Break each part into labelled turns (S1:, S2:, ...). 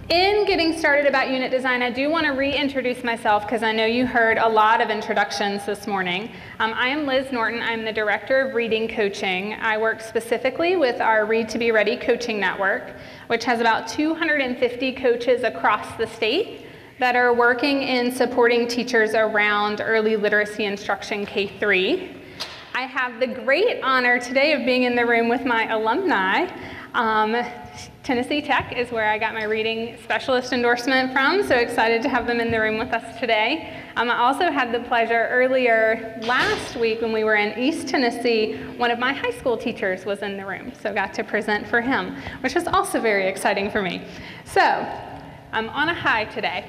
S1: In getting started about unit design, I do want to reintroduce myself because I know you heard a lot of introductions this morning. I am Liz Norton. I'm the Director of Reading Coaching. I work specifically with our Read to Be Ready coaching network, which has about 250 coaches across the state that are working in supporting teachers around early literacy instruction K-3. I have the great honor today of being in the room with my alumni. Tennessee Tech is where I got my reading specialist endorsement from, so excited to have them in the room with us today. I also had the pleasure earlier last week when we were in East Tennessee, one of my high school teachers was in the room, so got to present for him, which was also very exciting for me. So, I'm on a high today.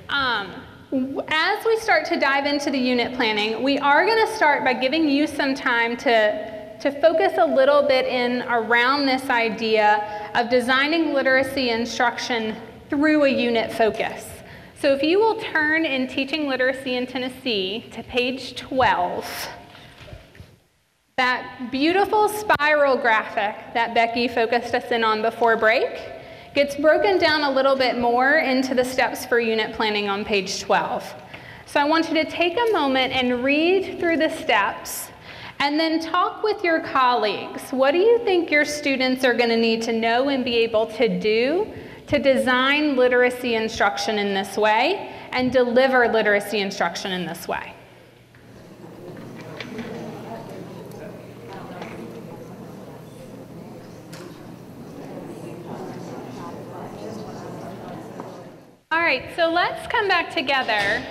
S1: As we start to dive into the unit planning, we are going to start by giving you some time to focus a little bit in around this idea of designing literacy instruction through a unit focus. So if you will turn in Teaching Literacy in Tennessee to page 12, that beautiful spiral graphic that Becky focused us in on before break gets broken down a little bit more into the steps for unit planning on page 12. So I want you to take a moment and read through the steps and then talk with your colleagues. What do you think your students are going to need to know and be able to do to design literacy instruction in this way and deliver literacy instruction in this way? All right, so let's come back together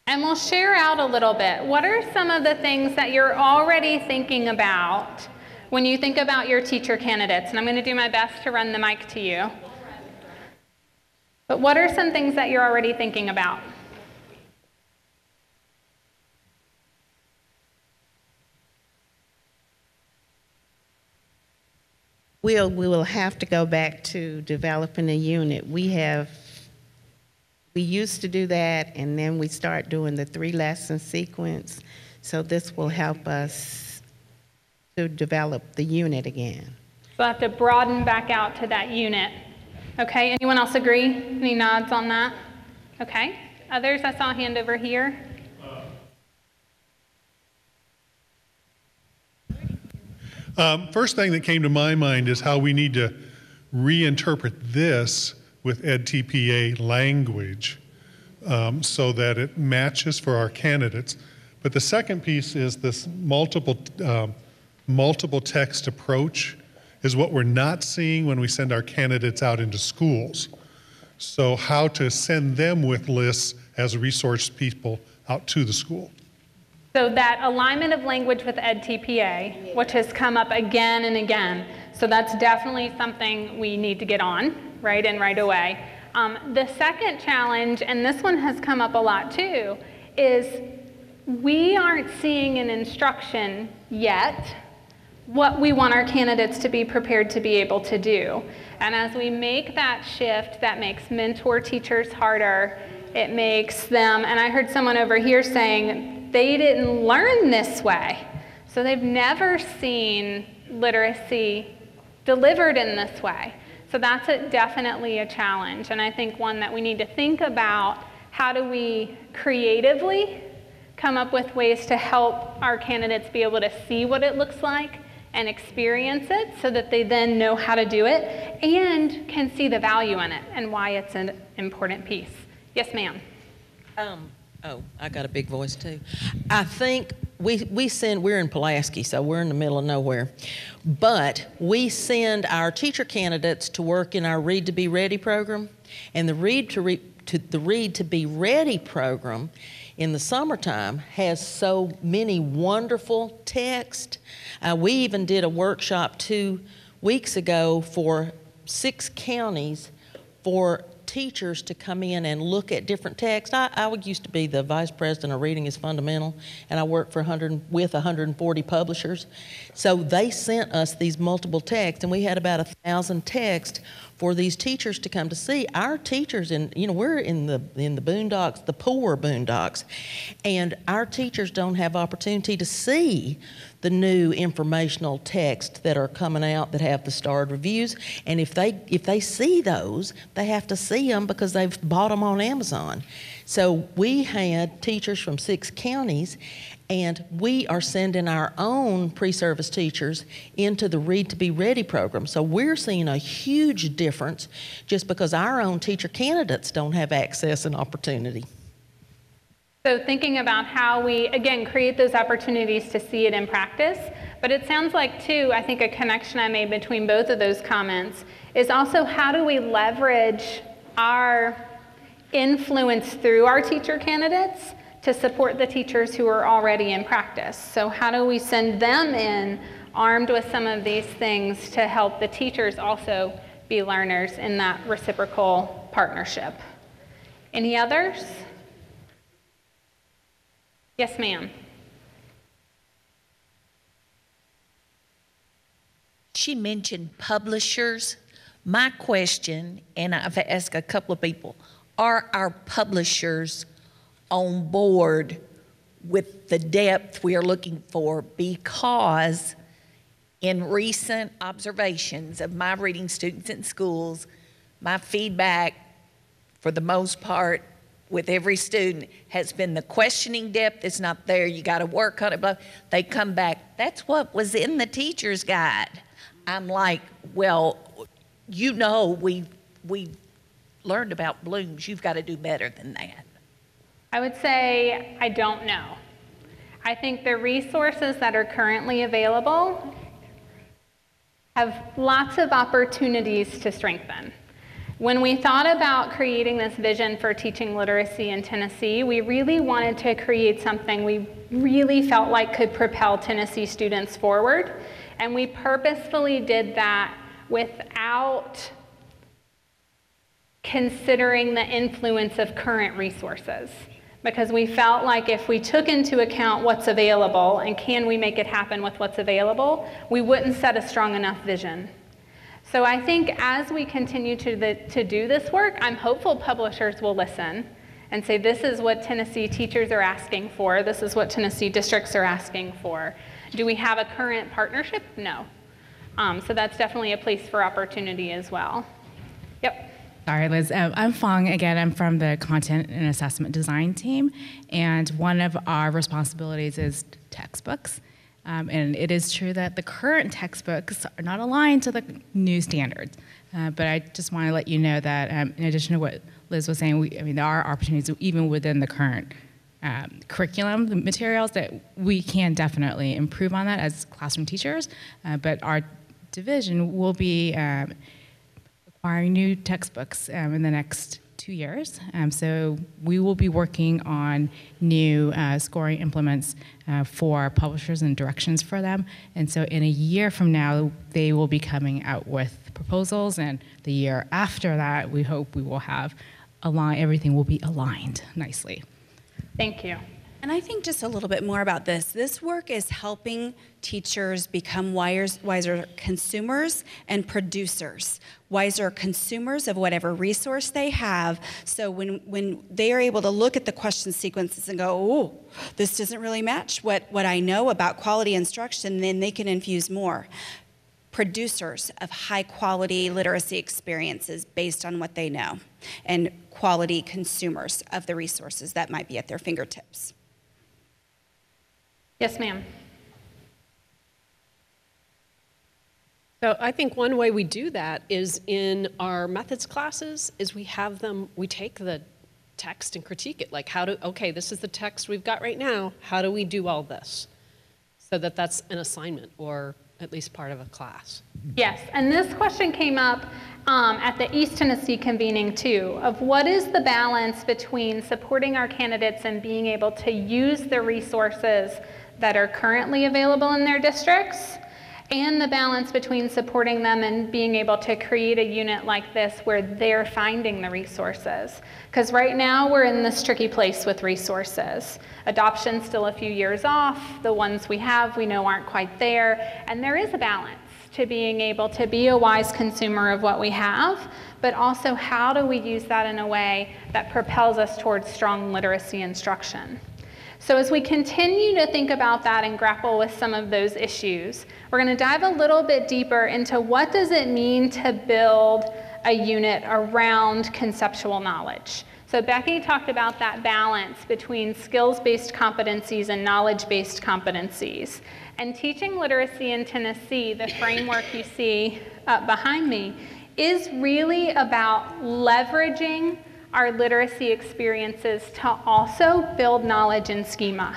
S1: and we'll share out a little bit. What are some of the things that you're already thinking about when you think about your teacher candidates? And I'm going to do my best to run the mic to you. But what are some things that you're already thinking about?
S2: We will have to go back to developing a unit. We used to do that, and then we start doing the 3-lesson sequence. So this will help us to develop the unit again.
S1: So we'll have to broaden back out to that unit. Okay, anyone else agree? Any nods on that? Okay, others? I saw a hand over here.
S3: First thing that came to my mind is how we need to reinterpret this with EdTPA language so that it matches for our candidates. But the second piece is this multiple text approach is what we're not seeing when we send our candidates out into schools. So how to send them with lists as resource people out to the school.
S1: So that alignment of language with EdTPA, which has come up again and again. So that's definitely something we need to get on, right, and right away. The second challenge, and this one has come up a lot too, is we aren't seeing in instruction yet what we want our candidates to be prepared to be able to do. And as we make that shift, that makes mentor teachers harder. It makes them, and I heard someone over here saying they didn't learn this way. So they've never seen literacy delivered in this way. So that's definitely a challenge, and I think one that we need to think about. How do we creatively come up with ways to help our candidates be able to see what it looks like and experience it so that they then know how to do it and can see the value in it and why it's an important piece. Yes, ma'am.
S4: Oh, I got a big voice too. I think we're in Pulaski, so we're in the middle of nowhere. But we send our teacher candidates to work in our Read to Be Ready program. And the Read to Be Ready program in the summertime has so many wonderful texts. We even did a workshop 2 weeks ago for 6 counties for teachers to come in and look at different texts. I used to be the vice president of Reading is Fundamental, and I worked with 140 publishers. So they sent us these multiple texts, and we had about 1,000 texts for these teachers to come to see. Our teachers, we're in the boondocks, the poor boondocks, and our teachers don't have opportunity to see the new informational text that are coming out that have the starred reviews. And if they see those, they have to see them because they've bought them on Amazon. So we had teachers from 6 counties, and we are sending our own pre-service teachers into the Read to Be Ready program. So we're seeing a huge difference just because our own teacher candidates don't have access and opportunity.
S1: So thinking about how we, again, create those opportunities to see it in practice, but it sounds like, too, I think a connection I made between both of those comments is also how do we leverage our influence through our teacher candidates to support the teachers who are already in practice. So how do we send them in armed with some of these things to help the teachers also be learners in that reciprocal partnership? Any others? Yes, ma'am.
S5: She mentioned publishers. My question, and I've asked a couple of people, are our publishers on board with the depth we are looking for? Because in recent observations of my reading students in schools, my feedback for the most part with every student has been the questioning depth is not there, you got to work on it, but they come back, that's what was in the teacher's guide. I'm like, well, you know, we learned about blooms, you've got to do better than that.
S1: I would say I don't know. I think the resources that are currently available have lots of opportunities to strengthen. When we thought about creating this vision for teaching literacy in Tennessee, we really wanted to create something we really felt like could propel Tennessee students forward. And we purposefully did that without considering the influence of current resources. Because we felt like if we took into account what's available and can we make it happen with what's available, we wouldn't set a strong enough vision. So I think as we continue to do this work, I'm hopeful publishers will listen and say, this is what Tennessee teachers are asking for, this is what Tennessee districts are asking for. Do we have a current partnership? No. So that's definitely a place for opportunity as well. Yep.
S6: Sorry, Liz. I'm Fong. Again, I'm from the Content and Assessment Design team, and one of our responsibilities is textbooks. And it is true that the current textbooks are not aligned to the new standards. But I just want to let you know that in addition to what Liz was saying, there are opportunities even within the current curriculum, the materials, that we can definitely improve on that as classroom teachers. But our division will be acquiring new textbooks in the next 2 years. So we will be working on new scoring implements for publishers and directions for them. And so in a year from now, they will be coming out with proposals. And the year after that, we hope we will have everything will be aligned nicely.
S1: Thank you.
S7: And I think just a little bit more about this. This work is helping teachers become wiser consumers and producers, wiser consumers of whatever resource they have. So when they are able to look at the question sequences and go, oh, this doesn't really match what I know about quality instruction, then they can infuse more. Producers of high quality literacy experiences based on what they know, and quality consumers of the resources that might be at their fingertips.
S1: Yes, ma'am.
S8: So I think one way we do that is in our methods classes is we take the text and critique it. Like okay, this is the text we've got right now. How do we do all this? So that's an assignment or at least part of a class.
S1: Yes, and this question came up at the East Tennessee convening too, of what is the balance between supporting our candidates and being able to use the resources that are currently available in their districts, and the balance between supporting them and being able to create a unit like this where they're finding the resources. Because right now we're in this tricky place with resources. Adoption's still a few years off. The ones we have we know aren't quite there. And there is a balance to being able to be a wise consumer of what we have, but also how do we use that in a way that propels us towards strong literacy instruction. So as we continue to think about that and grapple with some of those issues, we're going to dive a little bit deeper into what does it mean to build a unit around conceptual knowledge. So Becky talked about that balance between skills-based competencies and knowledge-based competencies. And teaching literacy in Tennessee, the framework you see behind me, is really about leveraging our literacy experiences to also build knowledge and schema.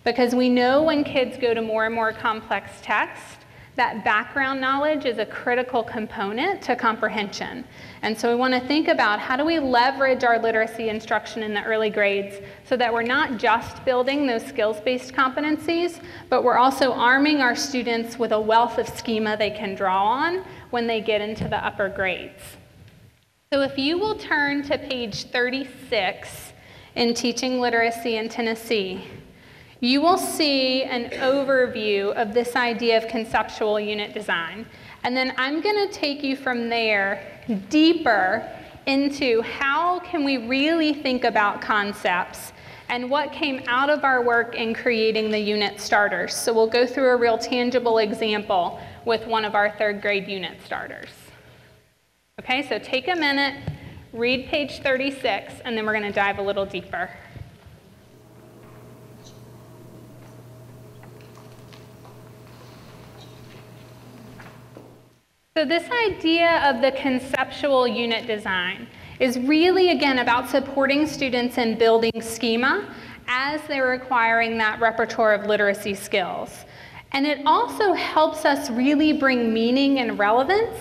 S1: Because we know when kids go to more and more complex text, that background knowledge is a critical component to comprehension. And so we want to think about how do we leverage our literacy instruction in the early grades so that we're not just building those skills-based competencies, but we're also arming our students with a wealth of schema they can draw on when they get into the upper grades. So if you will turn to page 36 in Teaching Literacy in Tennessee, you will see an overview of this idea of conceptual unit design. And then I'm going to take you from there deeper into how can we really think about concepts and what came out of our work in creating the unit starters. So we'll go through a real tangible example with one of our third grade unit starters. Okay, so take a minute, read page 36, and then we're going to dive a little deeper. So this idea of the conceptual unit design is really, again, about supporting students in building schema as they're acquiring that repertoire of literacy skills. And it also helps us really bring meaning and relevance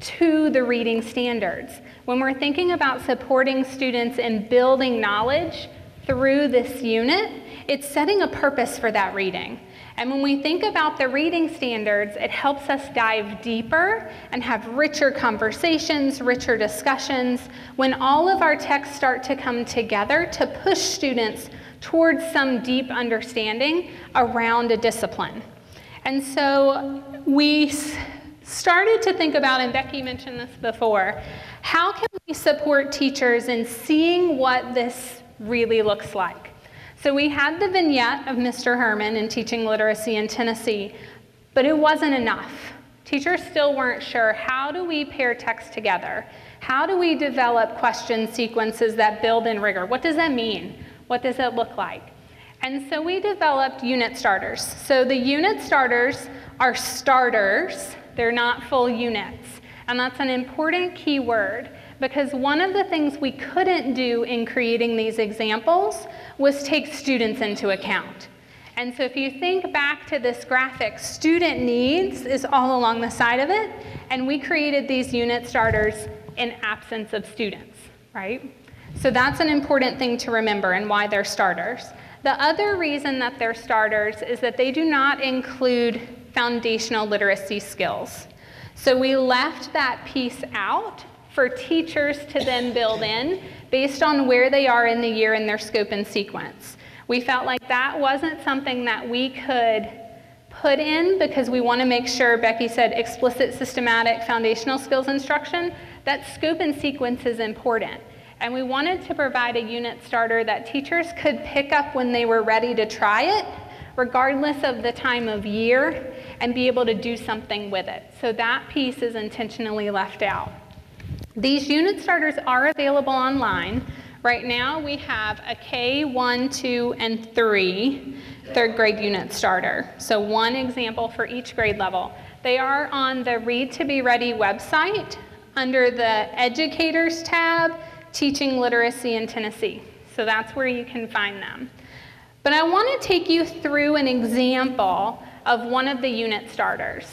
S1: to the reading standards. When we're thinking about supporting students in building knowledge through this unit, it's setting a purpose for that reading. And when we think about the reading standards, it helps us dive deeper and have richer conversations, richer discussions, when all of our texts start to come together to push students towards some deep understanding around a discipline. And so we started to think about, and Becky mentioned this before, how can we support teachers in seeing what this really looks like? So we had the vignette of Mr. Herman in Teaching Literacy in Tennessee, but it wasn't enough. Teachers still weren't sure, how do we pair text together? How do we develop question sequences that build in rigor? What does that mean? What does it look like? And so we developed unit starters. So the unit starters are starters. They're not full units. And that's an important key word, because one of the things we couldn't do in creating these examples was take students into account. And so if you think back to this graphic, student needs is all along the side of it, and we created these unit starters in absence of students, right? So that's an important thing to remember and why they're starters. The other reason that they're starters is that they do not include foundational literacy skills. So we left that piece out for teachers to then build in based on where they are in the year in their scope and sequence. We felt like that wasn't something that we could put in because we want to make sure, Becky said, explicit, systematic, foundational skills instruction, that scope and sequence is important. And we wanted to provide a unit starter that teachers could pick up when they were ready to try it, regardless of the time of year, and be able to do something with it. So that piece is intentionally left out. These unit starters are available online. Right now we have a K1, 2, and 3 third grade unit starter. So one example for each grade level. They are on the Read to Be Ready website under the Educators tab, Teaching Literacy in Tennessee. So that's where you can find them. But I want to take you through an example of one of the unit starters.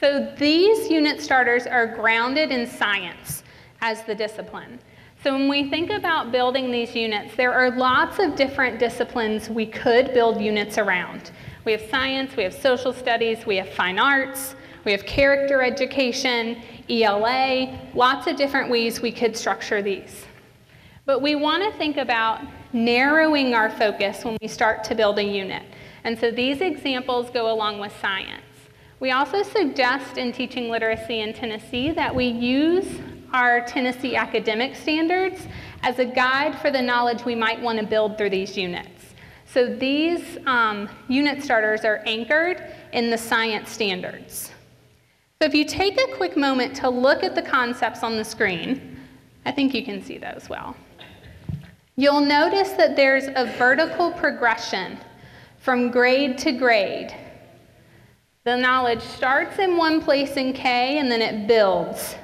S1: So these unit starters are grounded in science as the discipline. So when we think about building these units, there are lots of different disciplines we could build units around. We have science, we have social studies, we have fine arts, we have character education, ELA, lots of different ways we could structure these. But we want to think about narrowing our focus when we start to build a unit. And so these examples go along with science. We also suggest in Teaching Literacy in Tennessee that we use our Tennessee academic standards as a guide for the knowledge we might want to build through these units. So these unit starters are anchored in the science standards. So if you take a quick moment to look at the concepts on the screen, I think you can see those well. You'll notice that there's a vertical progression from grade to grade. The knowledge starts in one place in K and then it builds.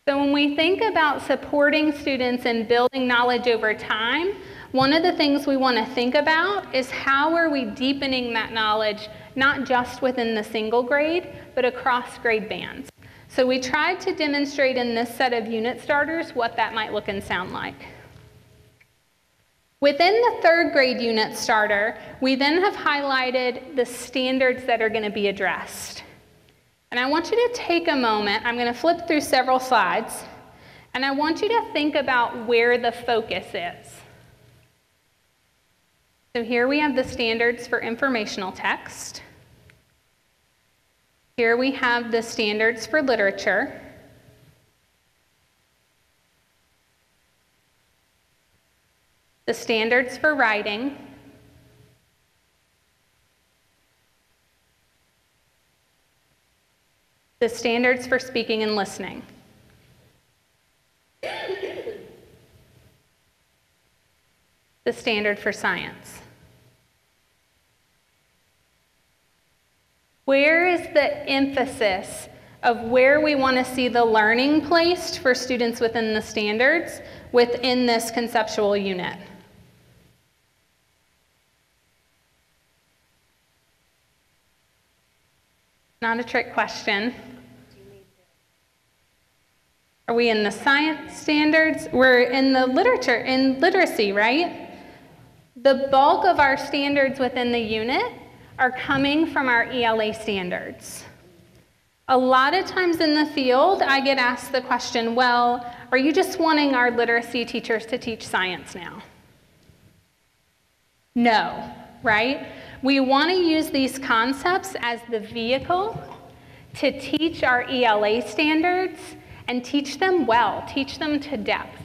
S1: So when we think about supporting students and building knowledge over time, one of the things we want to think about is how are we deepening that knowledge, not just within the single grade, but across grade bands. So we tried to demonstrate in this set of unit starters what that might look and sound like. Within the third grade unit starter, we then have highlighted the standards that are going to be addressed. And I want you to take a moment, I'm going to flip through several slides, and I want you to think about where the focus is. So here we have the standards for informational text. Here we have the standards for literature. The standards for writing. The standards for speaking and listening. The standard for science. Where is the emphasis of where we want to see the learning placed for students within the standards within this conceptual unit? Not a trick question. Are we in the science standards? We're in the literature, in literacy, right? The bulk of our standards within the unit are coming from our ELA standards. A lot of times in the field, I get asked the question, well, are you just wanting our literacy teachers to teach science now? No, right? We want to use these concepts as the vehicle to teach our ELA standards and teach them well, teach them to depth.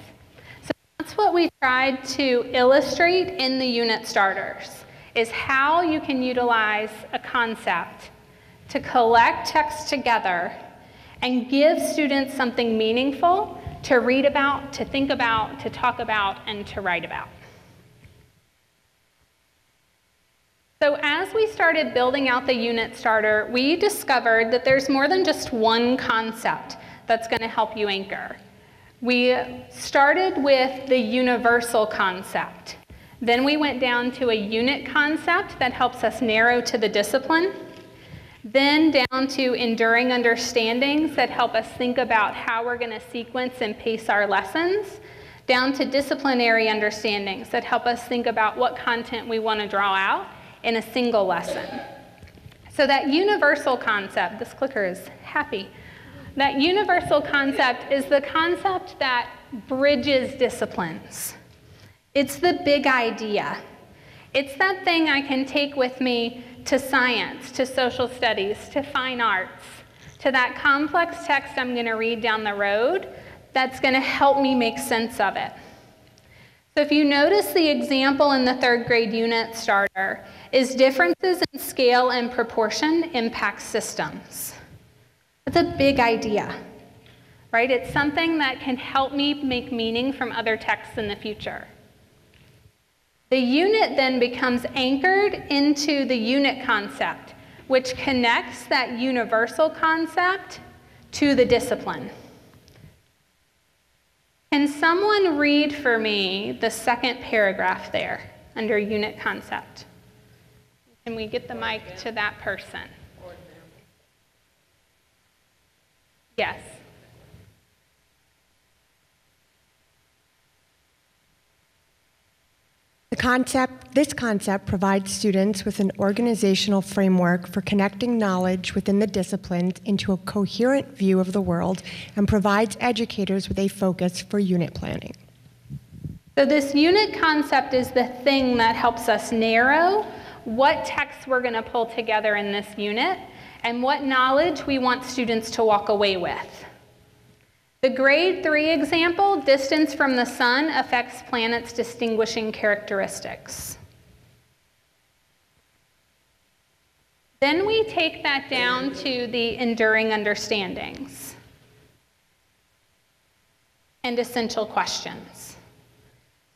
S1: So that's what we tried to illustrate in the unit starters, is how you can utilize a concept to collect text together and give students something meaningful to read about, to think about, to talk about, and to write about. So as we started building out the unit starter, we discovered that there's more than just one concept that's going to help you anchor. We started with the universal concept. Then we went down to a unit concept that helps us narrow to the discipline. Then down to enduring understandings that help us think about how we're going to sequence and pace our lessons. Down to disciplinary understandings that help us think about what content we want to draw out in a single lesson. So that universal concept, this clicker is happy, that universal concept is the concept that bridges disciplines. It's the big idea. It's that thing I can take with me to science, to social studies, to fine arts, to that complex text I'm going to read down the road that's going to help me make sense of it. So if you notice the example in the third grade unit starter is differences in scale and proportion impact systems. It's a big idea, right? It's something that can help me make meaning from other texts in the future. The unit then becomes anchored into the unit concept, which connects that universal concept to the discipline. Can someone read for me the second paragraph there under unit concept? Can we get the mic to that person? Yes.
S9: This concept provides students with an organizational framework for connecting knowledge within the disciplines into a coherent view of the world and provides educators with a focus for unit planning.
S1: So this unit concept is the thing that helps us narrow what texts we're going to pull together in this unit and what knowledge we want students to walk away with. The grade 3 example, distance from the sun affects planets' distinguishing characteristics. Then we take that down to the enduring understandings and essential questions.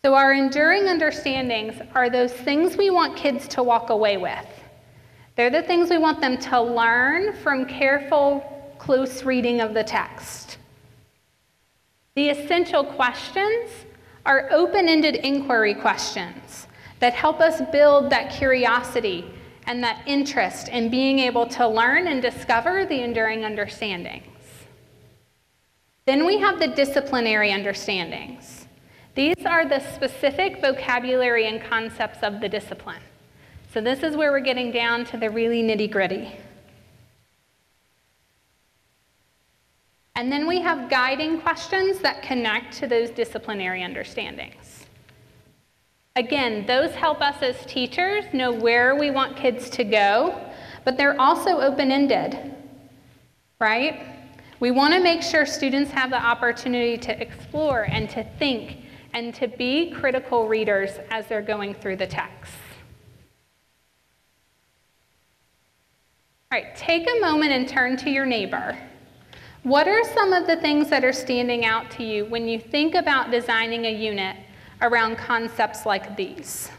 S1: So our enduring understandings are those things we want kids to walk away with. They're the things we want them to learn from careful, close reading of the text. The essential questions are open-ended inquiry questions that help us build that curiosity and that interest in being able to learn and discover the enduring understandings. Then we have the disciplinary understandings. These are the specific vocabulary and concepts of the discipline. So this is where we're getting down to the really nitty-gritty. And then we have guiding questions that connect to those disciplinary understandings. Again, those help us as teachers know where we want kids to go, but they're also open-ended, right? We want to make sure students have the opportunity to explore and to think and to be critical readers as they're going through the text. All right, take a moment and turn to your neighbor. What are some of the things that are standing out to you when you think about designing a unit around concepts like these?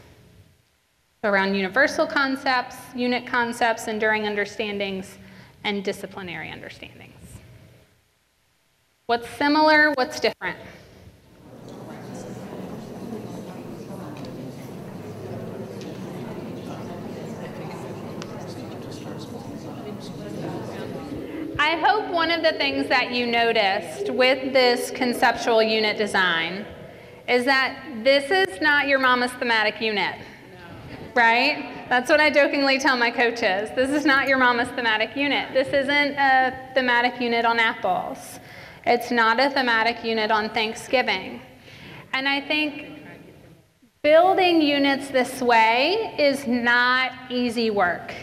S1: Around universal concepts, unit concepts, enduring understandings, and disciplinary understandings. What's similar, what's different? I hope one of the things that you noticed with this conceptual unit design is that this is not your mama's thematic unit, right? That's what I jokingly tell my coaches. This is not your mama's thematic unit. This isn't a thematic unit on apples. It's not a thematic unit on Thanksgiving. And I think building units this way is not easy work.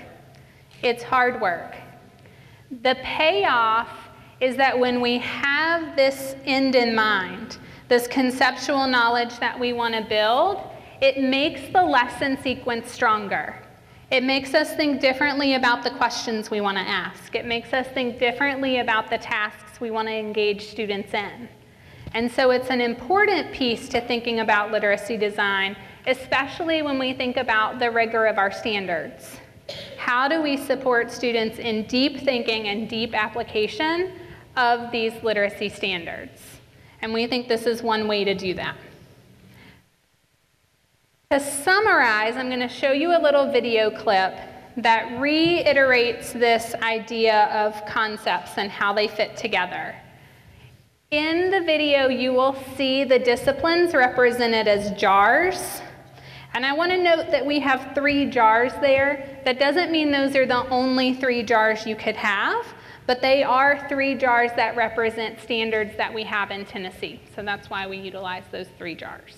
S1: It's hard work. The payoff is that when we have this end in mind, this conceptual knowledge that we want to build, it makes the lesson sequence stronger. It makes us think differently about the questions we want to ask. It makes us think differently about the tasks we want to engage students in. And so it's an important piece to thinking about literacy design, especially when we think about the rigor of our standards. How do we support students in deep thinking and deep application of these literacy standards? And we think this is one way to do that. To summarize, I'm going to show you a little video clip that reiterates this idea of concepts and how they fit together. In the video, you will see the disciplines represented as jars. And I want to note that we have 3 jars there. That doesn't mean those are the only 3 jars you could have, but they are 3 jars that represent standards that we have in Tennessee. So that's why we utilize those 3 jars.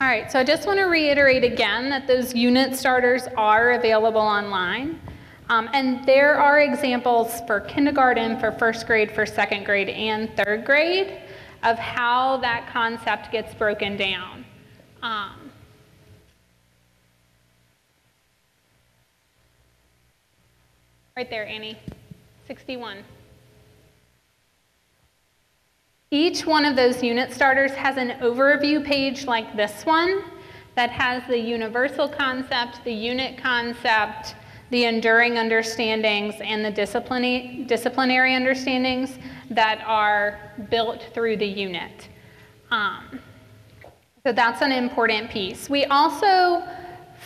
S1: right, so I just want to reiterate again that those unit starters are available online. And there are examples for kindergarten, for first grade, for second grade, and third grade of how that concept gets broken down. Right there, Annie, 61. Each one of those unit starters has an overview page like this one that has the universal concept, the unit concept, the enduring understandings, and the disciplinary understandings that are built through the unit. So that's an important piece. We also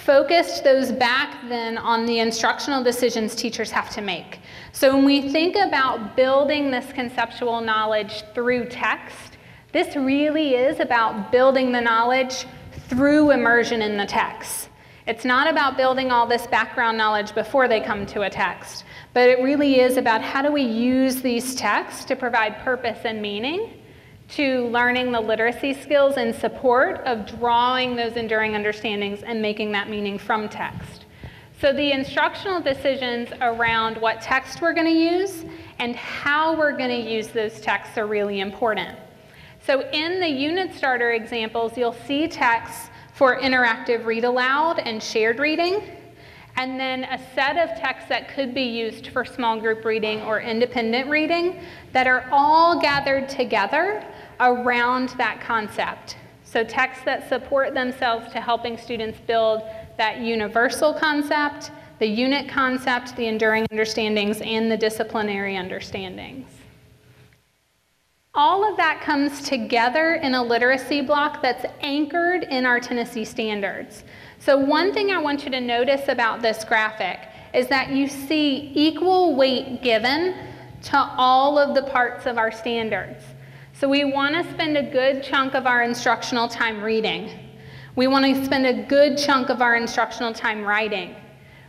S1: focused those back then on the instructional decisions teachers have to make. So when we think about building this conceptual knowledge through text, this really is about building the knowledge through immersion in the text. It's not about building all this background knowledge before they come to a text, but it really is about how do we use these texts to provide purpose and meaning to learning the literacy skills in support of drawing those enduring understandings and making that meaning from text. So the instructional decisions around what text we're going to use and how we're going to use those texts are really important. So in the unit starter examples, you'll see texts for interactive read aloud and shared reading, and then a set of texts that could be used for small group reading or independent reading that are all gathered together around that concept. So texts that support themselves to helping students build that universal concept, the unit concept, the enduring understandings, and the disciplinary understandings. All of that comes together in a literacy block that's anchored in our Tennessee standards. So one thing I want you to notice about this graphic is that you see equal weight given to all of the parts of our standards. So we want to spend a good chunk of our instructional time reading. We want to spend a good chunk of our instructional time writing.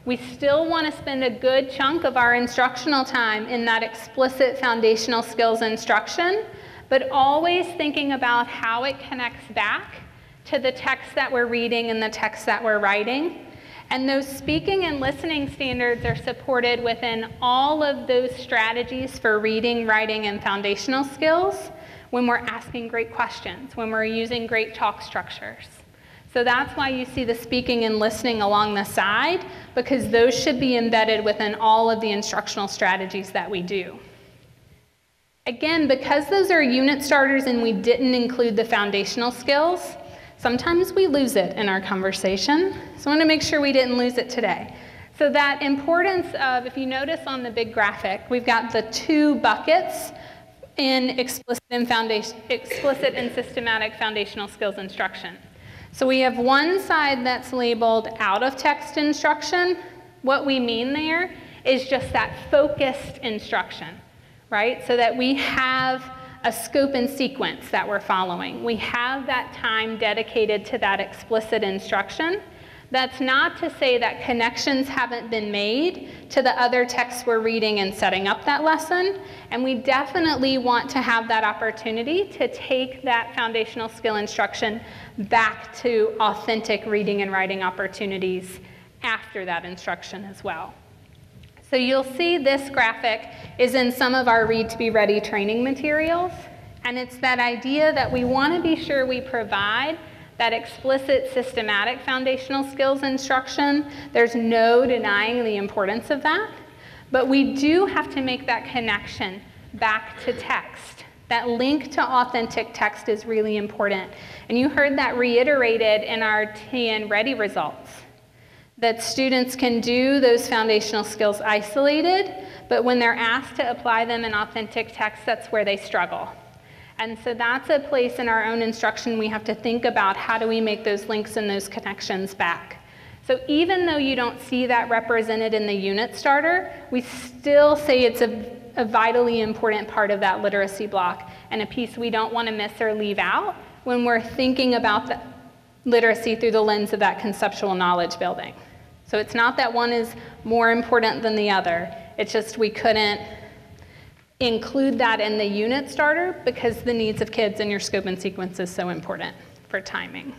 S1: We still want to spend a good chunk of our instructional time in that explicit foundational skills instruction, but always thinking about how it connects back to the text that we're reading and the text that we're writing. And those speaking and listening standards are supported within all of those strategies for reading, writing, and foundational skills when we're asking great questions, when we're using great talk structures. So that's why you see the speaking and listening along the side, because those should be embedded within all of the instructional strategies that we do. Again, because those are unit starters and we didn't include the foundational skills, sometimes we lose it in our conversation. So I want to make sure we didn't lose it today. So that importance of, if you notice on the big graphic, we've got the two buckets in explicit and systematic foundational skills instruction. So we have one side that's labeled out of text instruction. What we mean there is just that focused instruction, right? So that we have a scope and sequence that we're following. We have that time dedicated to that explicit instruction. That's not to say that connections haven't been made to the other texts we're reading and setting up that lesson. And we definitely want to have that opportunity to take that foundational skill instruction back to authentic reading and writing opportunities after that instruction as well. So you'll see this graphic is in some of our Read to Be Ready training materials. And it's that idea that we want to be sure we provide that explicit systematic foundational skills instruction. There's no denying the importance of that, but we do have to make that connection back to text. That link to authentic text is really important. And you heard that reiterated in our TN Ready results, that students can do those foundational skills isolated, but when they're asked to apply them in authentic text, that's where they struggle. And so that's a place in our own instruction we have to think about how do we make those links and those connections back. So even though you don't see that represented in the unit starter, we still say it's a vitally important part of that literacy block and a piece we don't want to miss or leave out when we're thinking about the literacy through the lens of that conceptual knowledge building. So it's not that one is more important than the other. It's just we couldn't include that in the unit starter because the needs of kids in your scope and sequence is so important for timing.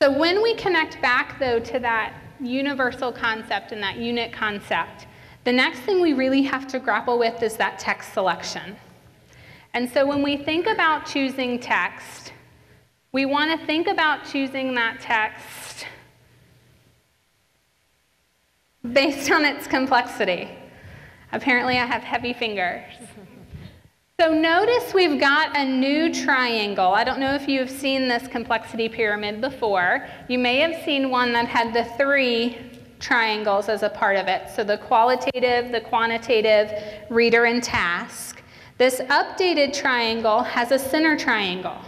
S1: So when we connect back, though, to that universal concept and that unit concept, the next thing we really have to grapple with is that text selection. And so when we think about choosing text, we want to think about choosing that text based on its complexity. Apparently, I have heavy fingers. So notice we've got a new triangle. I don't know if you've seen this complexity pyramid before. You may have seen one that had the 3 triangles as a part of it. So the qualitative, the quantitative, reader, and task. This updated triangle has a center triangle,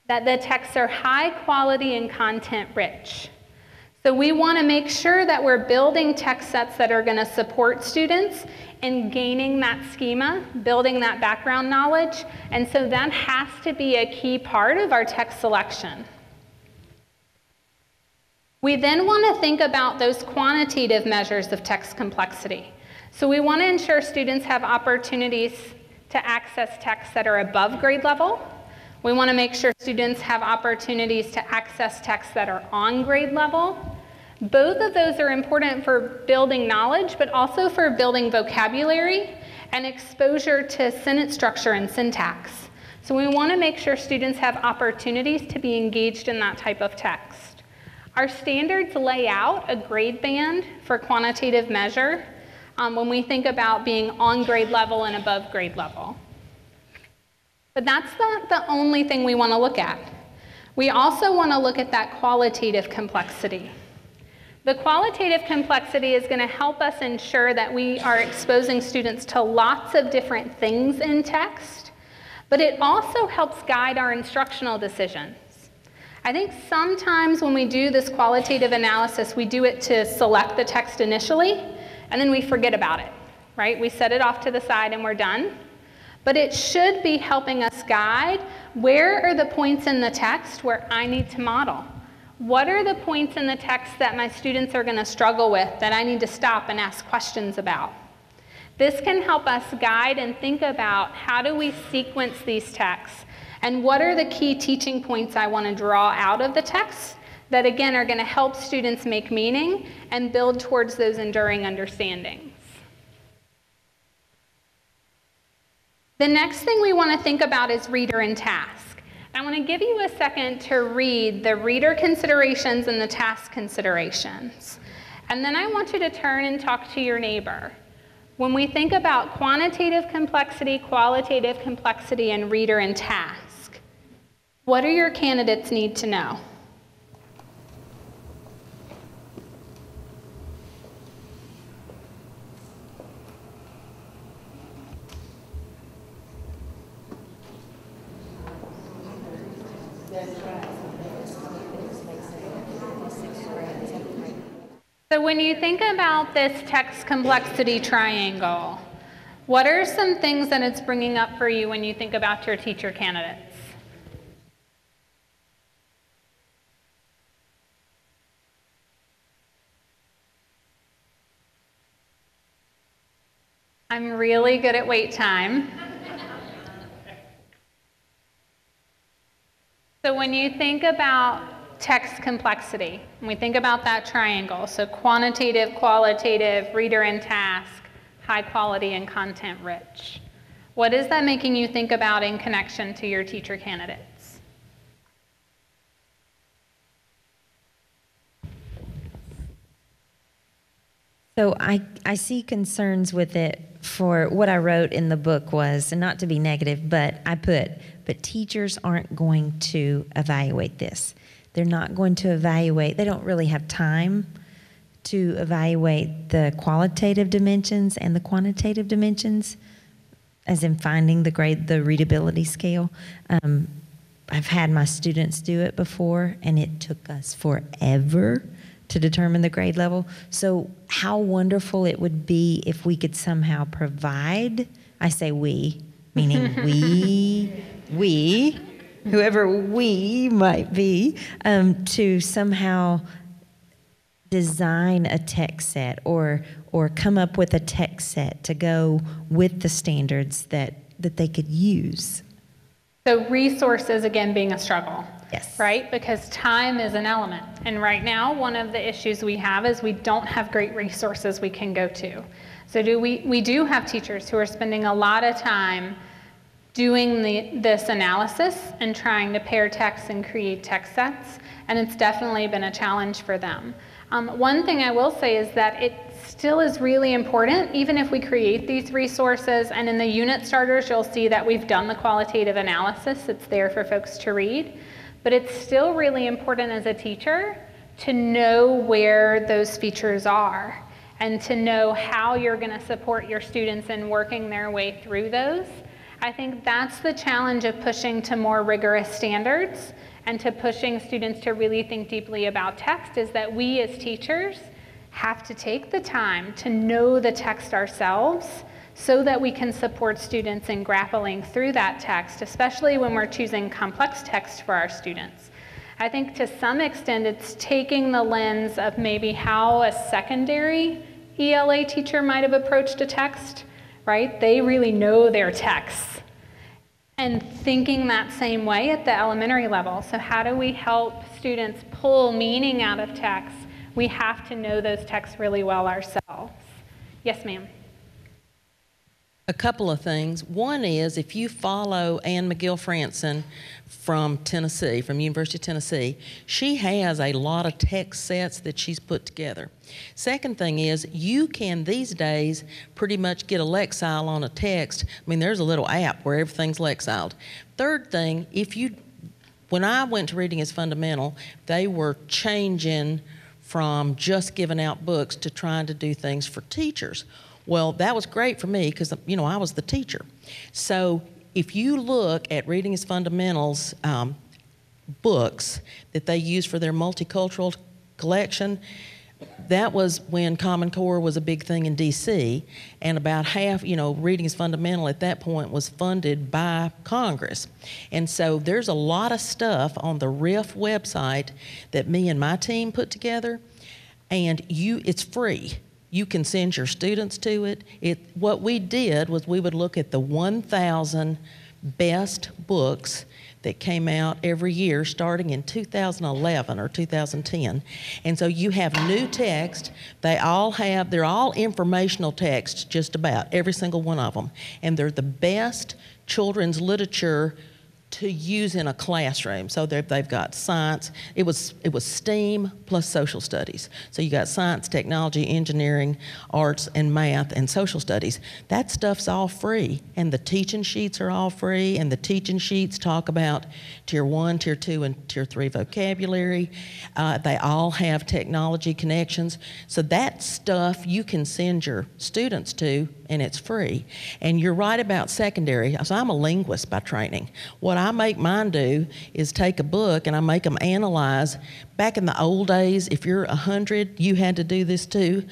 S1: that the texts are high quality and content rich. So we want to make sure that we're building text sets that are going to support students in gaining that schema, building that background knowledge, and so that has to be a key part of our text selection. We then want to think about those quantitative measures of text complexity. So we want to ensure students have opportunities to access texts that are above grade level. We want to make sure students have opportunities to access texts that are on grade level. Both of those are important for building knowledge, but also for building vocabulary and exposure to sentence structure and syntax. So we want to make sure students have opportunities to be engaged in that type of text. Our standards lay out a grade band for quantitative measure when we think about being on grade level and above grade level. But that's not the only thing we want to look at. We also want to look at that qualitative complexity. The qualitative complexity is going to help us ensure that we are exposing students to lots of different things in text, but it also helps guide our instructional decisions. I think sometimes when we do this qualitative analysis, we do it to select the text initially, and then we forget about it, right? We set it off to the side and we're done. But it should be helping us guide where are the points in the text where I need to model. What are the points in the text that my students are going to struggle with that I need to stop and ask questions about? This can help us guide and think about how do we sequence these texts and what are the key teaching points I want to draw out of the text that, again, are going to help students make meaning and build towards those enduring understandings. The next thing we want to think about is reader and task. I want to give you a second to read the reader considerations and the task considerations. And then I want you to turn and talk to your neighbor. When we think about quantitative complexity, qualitative complexity, and reader and task, what do your candidates need to know? So when you think about this text complexity triangle, what are some things that it's bringing up for you when you think about your teacher candidates? I'm really good at wait time. So when you think about text complexity, when we think about that triangle, so quantitative, qualitative, reader and task, high quality and content rich, what is that making you think about in connection to your teacher candidates?
S10: So I see concerns with it for what I wrote in the book was, and not to be negative, but teachers aren't going to evaluate this. They're not going to evaluate, they don't really have time to evaluate the qualitative dimensions and the quantitative dimensions, as in finding the readability scale. I've had my students do it before, and it took us forever to determine the grade level. So how wonderful it would be if we could somehow provide, I say we, meaning we, whoever we might be, to somehow design a text set or come up with a text set to go with the standards that they could use.
S1: So resources, again, being a struggle.
S10: Yes.
S1: Right? Because time is an element. And right now, one of the issues we have is we don't have great resources we can go to. So we do have teachers who are spending a lot of time doing this analysis and trying to pair texts and create text sets, and it's definitely been a challenge for them. One thing I will say is that it still is really important, even if we create these resources, and in the unit starters, you'll see that we've done the qualitative analysis. It's there for folks to read, but it's still really important as a teacher to know where those features are and to know how you're going to support your students in working their way through those. I think that's the challenge of pushing to more rigorous standards and to pushing students to really think deeply about text, is that we as teachers have to take the time to know the text ourselves so that we can support students in grappling through that text, especially when we're choosing complex text for our students. I think to some extent it's taking the lens of maybe how a secondary ELA teacher might have approached a text, right? They really know their texts. And thinking that same way at the elementary level. So how do we help students pull meaning out of text? We have to know those texts really well ourselves. Yes, ma'am.
S4: A couple of things. One is, if you follow Ann McGill-Franson from Tennessee, from University of Tennessee, she has a lot of text sets that she's put together. Second thing is, you can these days pretty much get a Lexile on a text. I mean, there's a little app where everything's Lexiled. Third thing, when I went to Reading is Fundamental, they were changing from just giving out books to trying to do things for teachers. Well, that was great for me because, I was the teacher. So if you look at Reading is Fundamentals books that they use for their multicultural collection, that was when Common Core was a big thing in DC, and about half, Reading is Fundamental at that point was funded by Congress. And so there's a lot of stuff on the RIF website that me and my team put together, and it's free. You can send your students to it. What we did was we would look at the 1,000 best books that came out every year starting in 2011 or 2010. And so you have new text. They're all informational texts, just about, every single one of them. And they're the best children's literature to use in a classroom. So they've got science. It was STEAM plus social studies. So you got science, technology, engineering, arts, and math, and social studies. That stuff's all free. And the teaching sheets are all free. And the teaching sheets talk about Tier 1, Tier 2, and Tier 3 vocabulary. They all have technology connections. So that stuff you can send your students to, and it's free. And you're right about secondary. So I'm a linguist by training. What I make mine do is take a book and I make them analyze. Back in the old days, if you're 100, you had to do this too.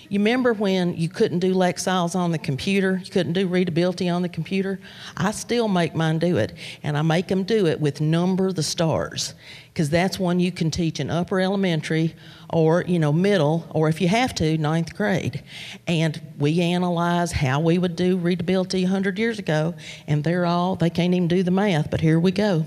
S4: You remember when you couldn't do Lexiles on the computer? You couldn't do readability on the computer? I still make mine do it. And I make them do it with number the stars, because that's one you can teach in upper elementary or, middle, or if you have to, 9th grade. And we analyze how we would do readability 100 years ago, and they can't even do the math, but here we go.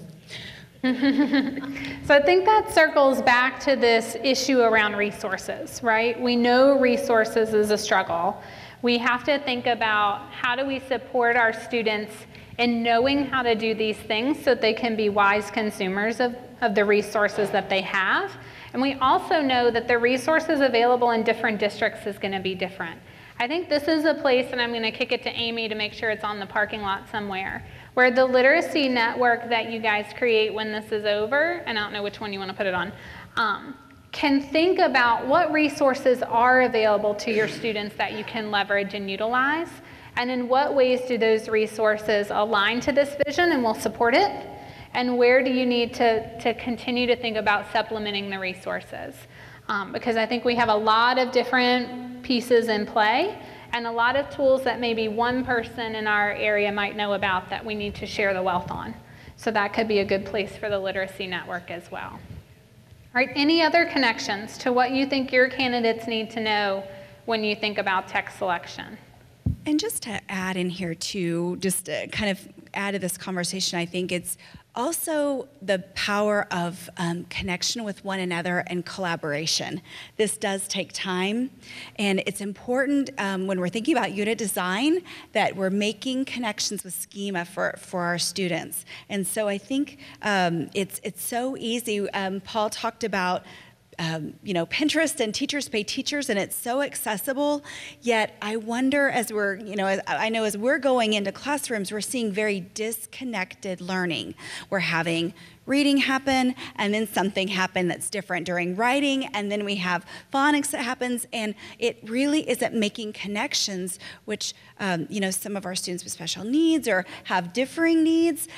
S1: So I think that circles back to this issue around resources, right? We know resources is a struggle. We have to think about how do we support our students in knowing how to do these things so that they can be wise consumers of the resources that they have. And we also know that the resources available in different districts is going to be different. I think this is a place, and I'm going to kick it to Amy to make sure it's on the parking lot somewhere, where the literacy network that you guys create when this is over, and I don't know which one you want to put it on, can think about what resources are available to your students that you can leverage and utilize, and in what ways do those resources align to this vision and will support it, and where do you need to continue to think about supplementing the resources? Because I think we have a lot of different pieces in play and a lot of tools that maybe one person in our area might know about that we need to share the wealth on. So that could be a good place for the literacy network as well. All right, any other connections to what you think your candidates need to know when you think about text selection?
S7: And just to add in here too, just kind of add to this conversation, I think it's also the power of connection with one another and collaboration. This does take time, and it's important when we're thinking about unit design that we're making connections with schema for our students. And so I think it's so easy. Paul talked about Pinterest and Teachers Pay Teachers, and it's so accessible. Yet I wonder, as we're, I know as we're going into classrooms, we're seeing very disconnected learning. We're having reading happen, and then something happen that's different during writing, and then we have phonics that happens, and it really isn't making connections, which, some of our students with special needs or have differing needs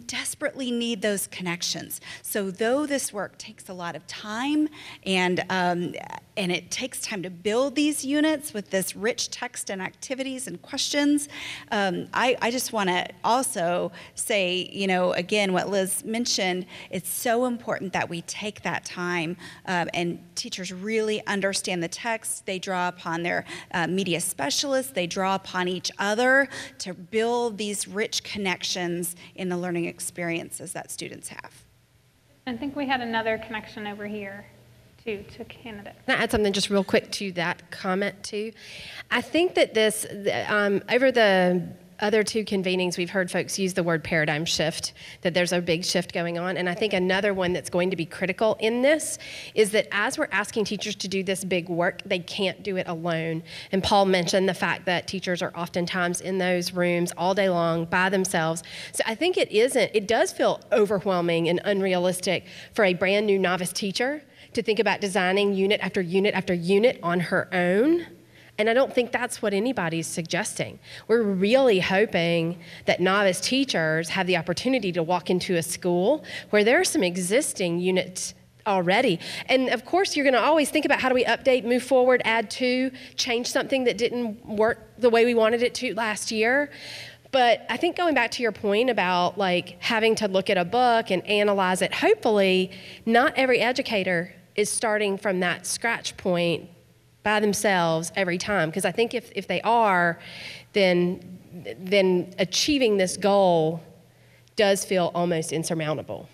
S7: desperately need those connections. So though this work takes a lot of time and it takes time to build these units with this rich text and activities and questions, I just want to also say, again, what Liz mentioned, it's so important that we take that time and teachers really understand the text. They draw upon their media specialists. They draw upon each other to build these rich connections in the learning experiences that students have.
S1: I think we had another connection over here to candidates.
S11: Can I add something just real quick to that comment too? I think that this, over the other two convenings, we've heard folks use the word paradigm shift, that there's a big shift going on. And I think another one that's going to be critical in this is that as we're asking teachers to do this big work, they can't do it alone. And Paul mentioned the fact that teachers are oftentimes in those rooms all day long by themselves. So I think it does feel overwhelming and unrealistic for a brand new novice teacher to think about designing unit after unit after unit on her own. And I don't think that's what anybody's suggesting. We're really hoping that novice teachers have the opportunity to walk into a school where there are some existing units already. And of course, you're going to always think about how do we update, move forward, add to, change something that didn't work the way we wanted it to last year. But I think going back to your point about having to look at a book and analyze it, hopefully not every educator is starting from that scratch point by themselves every time, because I think if they are, then achieving this goal does feel almost insurmountable.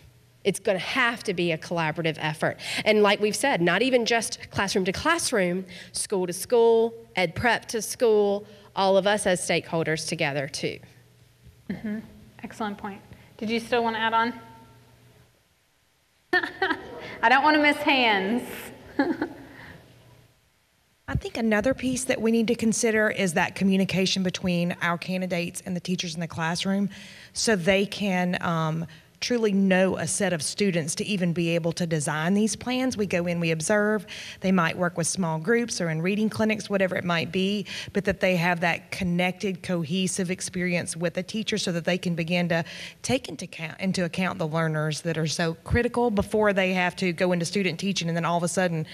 S11: It's going to have to be a collaborative effort. And like we've said, not even just classroom to classroom, school to school, ed prep to school, all of us as stakeholders together too.
S1: Mm-hmm. Excellent point. Did you still want to add on? I don't want to miss hands.
S12: I think another piece that we need to consider is that communication between our candidates and the teachers in the classroom so they can truly know a set of students to even be able to design these plans. We go in, we observe. They might work with small groups or in reading clinics, whatever it might be, but that they have that connected, cohesive experience with the teacher so that they can begin to take into account the learners that are so critical before they have to go into student teaching and then all of a sudden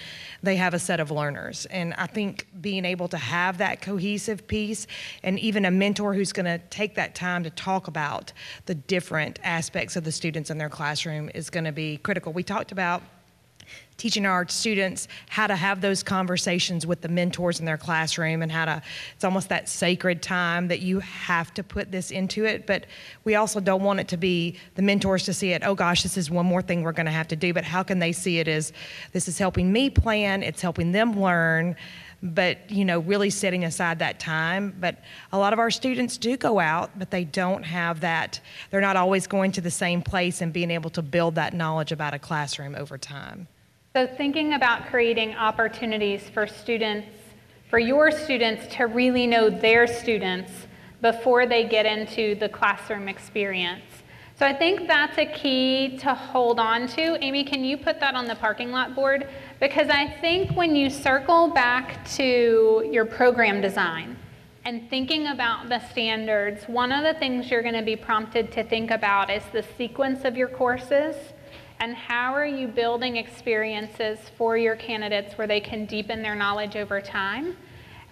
S12: they have a set of learners. And I think being able to have that cohesive piece and even a mentor who's going to take that time to talk about the different aspects of the students in their classroom is going to be critical. We talked about teaching our students how to have those conversations with the mentors in their classroom and it's almost that sacred time that you have to put this into it. But we also don't want it to be the mentors to see it, oh gosh, this is one more thing we're going to have to do. But how can they see it as this is helping me plan, it's helping them learn, but really setting aside that time. But a lot of our students do go out, but they don't have that. They're not always going to the same place and being able to build that knowledge about a classroom over time.
S1: So thinking about creating opportunities for your students to really know their students before they get into the classroom experience. So I think that's a key to hold on to. Amy, can you put that on the parking lot board? Because I think when you circle back to your program design and thinking about the standards, one of the things you're going to be prompted to think about is the sequence of your courses and how are you building experiences for your candidates where they can deepen their knowledge over time.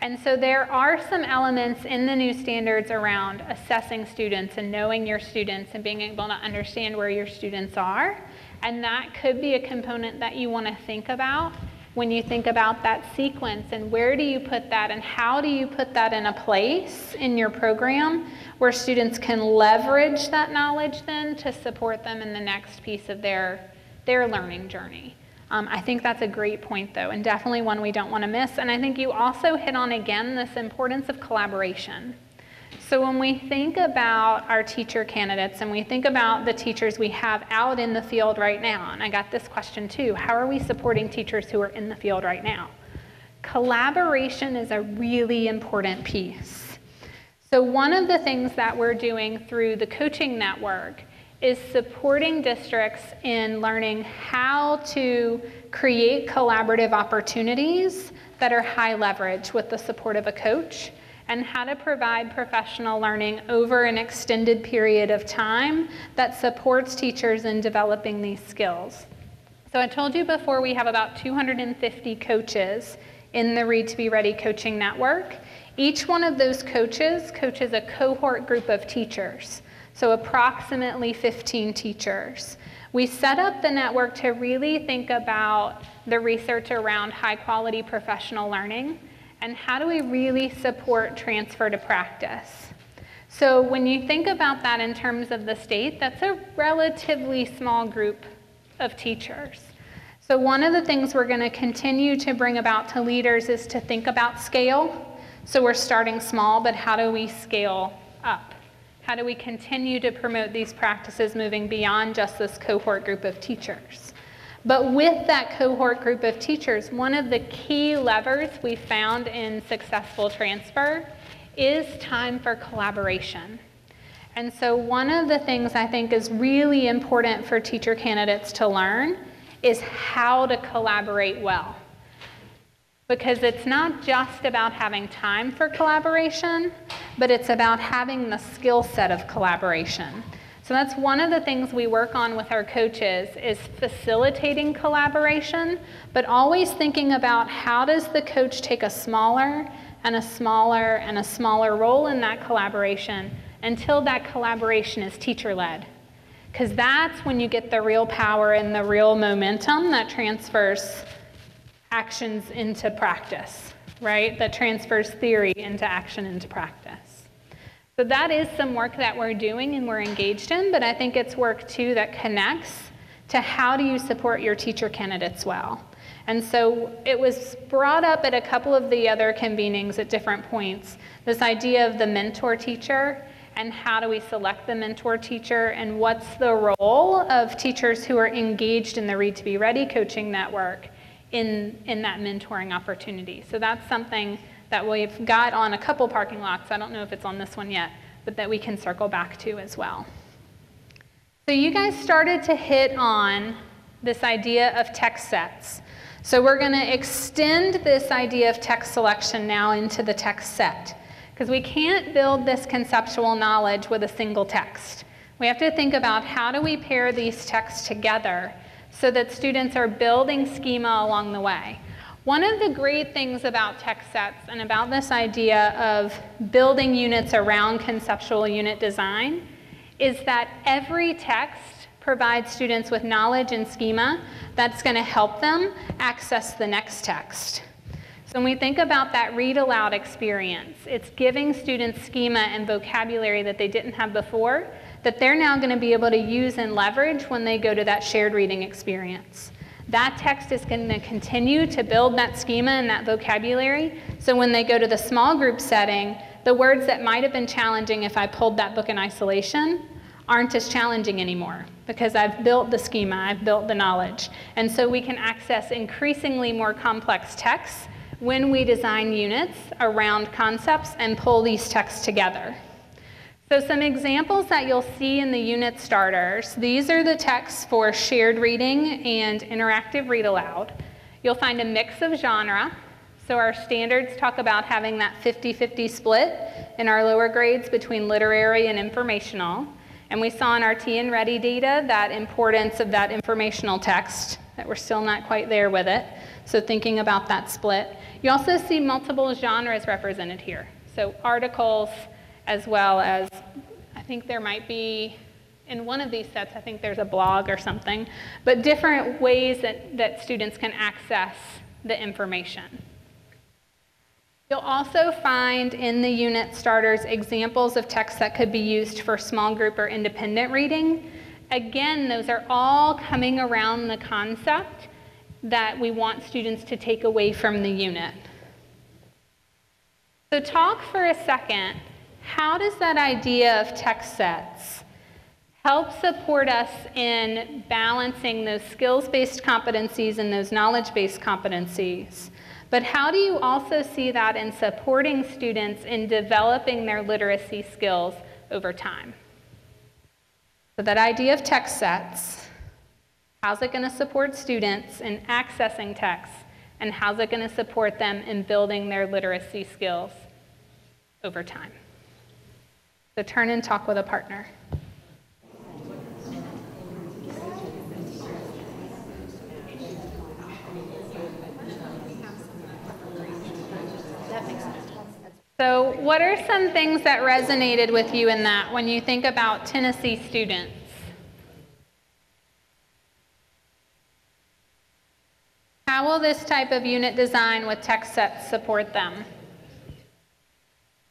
S1: And so there are some elements in the new standards around assessing students and knowing your students and being able to understand where your students are. And that could be a component that you want to think about when you think about that sequence and where do you put that and how do you put that in a place in your program where students can leverage that knowledge then to support them in the next piece of their learning journey. I think that's a great point though, and definitely one we don't want to miss. And I think you also hit on again this importance of collaboration. So when we think about our teacher candidates and we think about the teachers we have out in the field right now, and I got this question too, how are we supporting teachers who are in the field right now? Collaboration is a really important piece. So one of the things that we're doing through the coaching network is supporting districts in learning how to create collaborative opportunities that are high leverage with the support of a coach, and how to provide professional learning over an extended period of time that supports teachers in developing these skills. So I told you before we have about 250 coaches in the Read to Be Ready coaching network. Each one of those coaches coaches a cohort group of teachers, so approximately 15 teachers. We set up the network to really think about the research around high quality professional learning and how do we really support transfer to practice. So when you think about that in terms of the state, that's a relatively small group of teachers. So one of the things we're going to continue to bring about to leaders is to think about scale. So we're starting small, but how do we scale up? How do we continue to promote these practices moving beyond just this cohort group of teachers? But with that cohort group of teachers, one of the key levers we found in successful transfer is time for collaboration. And so one of the things I think is really important for teacher candidates to learn is how to collaborate well. Because it's not just about having time for collaboration, but it's about having the skill set of collaboration. So that's one of the things we work on with our coaches is facilitating collaboration, but always thinking about how does the coach take a smaller and a smaller and a smaller role in that collaboration until that collaboration is teacher-led. Because that's when you get the real power and the real momentum that transfers actions into practice, right? That transfers theory into action into practice. So that is some work that we're doing and we're engaged in, but I think it's work too that connects to how do you support your teacher candidates well. And so it was brought up at a couple of the other convenings at different points, this idea of the mentor teacher and how do we select the mentor teacher and what's the role of teachers who are engaged in the Read to Be Ready coaching network in that mentoring opportunity. So that's something that we've got on a couple parking lots. I don't know if it's on this one yet, but that we can circle back to as well. So you guys started to hit on this idea of text sets. So we're going to extend this idea of text selection now into the text set, because we can't build this conceptual knowledge with a single text. We have to think about how do we pair these texts together so that students are building schema along the way. One of the great things about text sets and about this idea of building units around conceptual unit design is that every text provides students with knowledge and schema that's going to help them access the next text. So when we think about that read aloud experience, it's giving students schema and vocabulary that they didn't have before that they're now going to be able to use and leverage when they go to that shared reading experience. That text is going to continue to build that schema and that vocabulary, so when they go to the small group setting, the words that might have been challenging if I pulled that book in isolation aren't as challenging anymore, because I've built the schema, I've built the knowledge. And so we can access increasingly more complex texts when we design units around concepts and pull these texts together. So some examples that you'll see in the unit starters, these are the texts for shared reading and interactive read aloud. You'll find a mix of genre. So our standards talk about having that 50-50 split in our lower grades between literary and informational. And we saw in our T and Ready data that importance of that informational text, that we're still not quite there with it. So thinking about that split. You also see multiple genres represented here. So articles, as well as, I think there might be, in one of these sets, I think there's a blog or something, but different ways that students can access the information. You'll also find in the unit starters examples of texts that could be used for small group or independent reading. Again, those are all coming around the concept that we want students to take away from the unit. So talk for a second, how does that idea of text sets help support us in balancing those skills-based competencies and those knowledge-based competencies? But how do you also see that in supporting students in developing their literacy skills over time? So that idea of text sets, how's it going to support students in accessing text, and how's it going to support them in building their literacy skills over time? So turn and talk with a partner. So what are some things that resonated with you in that when you think about Tennessee students? How will this type of unit design with text sets support them?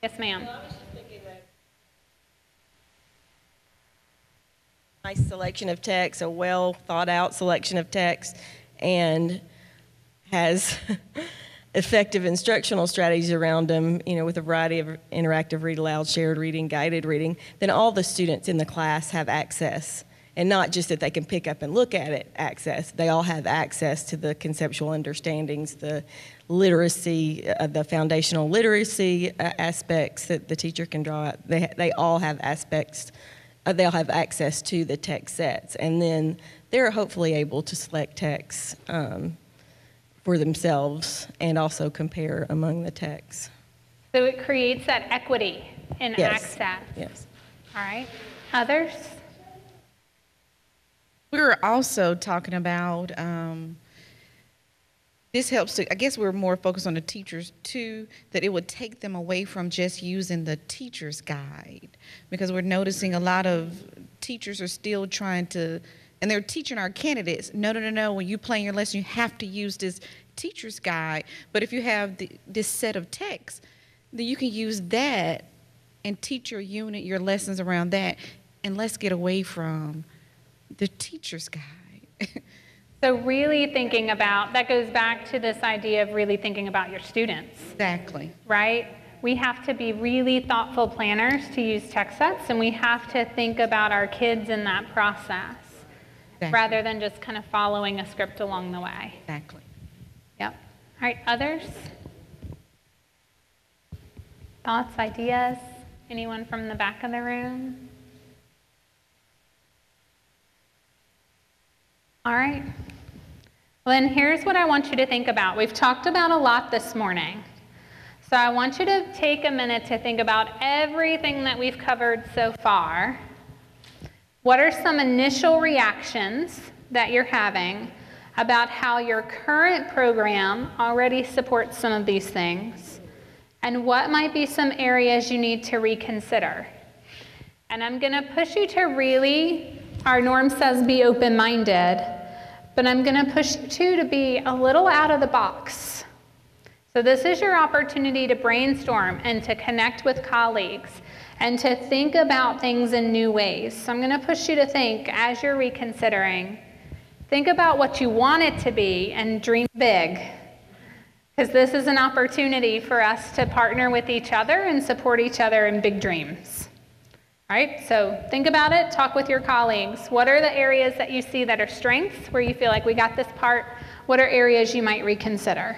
S1: Yes, ma'am.
S13: Well, I was just thinking that nice selection of text, a well thought out selection of text, and has effective instructional strategies around them, you know, with a variety of interactive read aloud, shared reading, guided reading, then all the students in the class have access. And not just that they can pick up and look at it, access. They all have access to the conceptual understandings, the literacy, the foundational literacy aspects that the teacher can draw out. They all have aspects, they'll have access to the text sets. And then they're hopefully able to select texts for themselves and also compare among the texts.
S1: So it creates that equity in access.
S13: Yes.
S1: All right. Others?
S14: We were also talking about, this helps to, I guess we're more focused on the teachers too, that it would take them away from just using the teacher's guide. Because we're noticing a lot of teachers are still trying to, and they're teaching our candidates, no, when you plan your lesson, you have to use this teacher's guide. But if you have this set of texts, then you can use that and teach your unit, your lessons around that, and let's get away from the teacher's guide.
S1: So really thinking about, that goes back to this idea of really thinking about your students.
S14: Exactly.
S1: Right? We have to be really thoughtful planners to use text sets, and we have to think about our kids in that process, rather than just kind of following a script along the way.
S14: Exactly.
S1: Yep. All right, others? Thoughts, ideas? Anyone from the back of the room? All right. Well, then here's what I want you to think about. We've talked about a lot this morning. So I want you to take a minute to think about everything that we've covered so far. What are some initial reactions that you're having about how your current program already supports some of these things? And what might be some areas you need to reconsider? And I'm going to push you to really, our norm says be open-minded, but I'm going to push you too to be a little out of the box. So this is your opportunity to brainstorm and to connect with colleagues and to think about things in new ways. So I'm going to push you to think, as you're reconsidering, think about what you want it to be and dream big. Because this is an opportunity for us to partner with each other and support each other in big dreams. All right, so think about it, talk with your colleagues. What are the areas that you see that are strengths, where you feel like we got this part? What are areas you might reconsider?